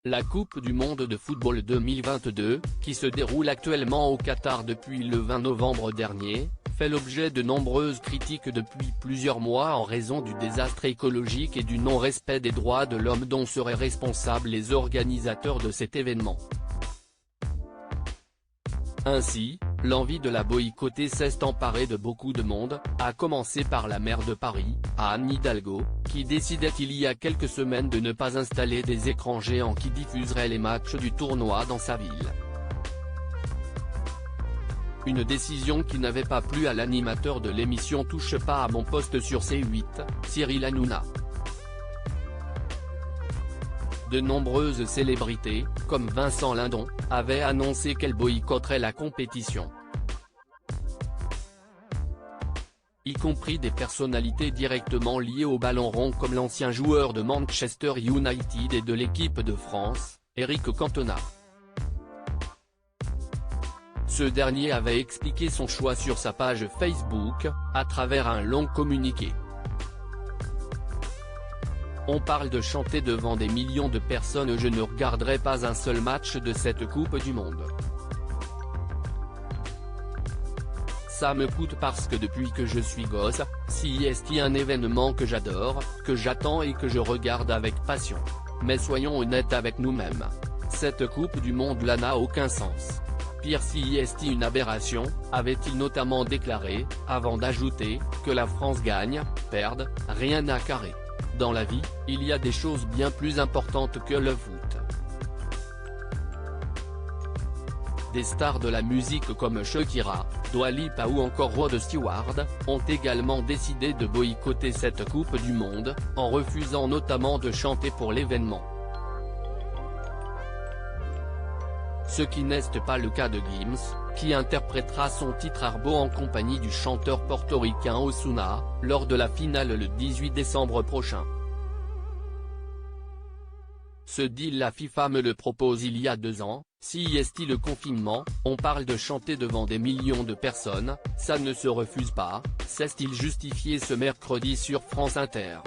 La Coupe du monde de football 2022, qui se déroule actuellement au Qatar depuis le 20 novembre dernier, fait l'objet de nombreuses critiques depuis plusieurs mois en raison du désastre écologique et du non-respect des droits de l'homme dont seraient responsables les organisateurs de cet événement. Ainsi, l'envie de la boycotter s'est emparée de beaucoup de monde, à commencer par la maire de Paris, Anne Hidalgo, qui décidait il y a quelques semaines de ne pas installer des écrans géants qui diffuseraient les matchs du tournoi dans sa ville. Une décision qui n'avait pas plu à l'animateur de l'émission Touche pas à mon poste sur C8, Cyril Hanouna. De nombreuses célébrités, comme Vincent Lindon, avaient annoncé qu'elles boycotteraient la compétition. Y compris des personnalités directement liées au ballon rond comme l'ancien joueur de Manchester United et de l'équipe de France, Eric Cantona. Ce dernier avait expliqué son choix sur sa page Facebook, à travers un long communiqué. On parle de chanter devant des millions de personnes, je ne regarderai pas un seul match de cette Coupe du Monde. Ça me coûte parce que depuis que je suis gosse, c'est un événement que j'adore, que j'attends et que je regarde avec passion. Mais soyons honnêtes avec nous-mêmes. Cette Coupe du Monde là n'a aucun sens. Pire c'est une aberration, avait-il notamment déclaré, avant d'ajouter, que la France gagne, perde, rien à carrer. Dans la vie, il y a des choses bien plus importantes que le foot. Des stars de la musique comme Shakira, Dua Lipa ou encore Rod Stewart, ont également décidé de boycotter cette Coupe du Monde, en refusant notamment de chanter pour l'événement. Ce qui n'est pas le cas de Gims, qui interprétera son titre Arbo en compagnie du chanteur portoricain Ozuna, lors de la finale le 18 décembre prochain. Ce deal la FIFA me le propose il y a 2 ans, si le confinement, on parle de chanter devant des millions de personnes, ça ne se refuse pas, s'est-il justifié ce mercredi sur France Inter.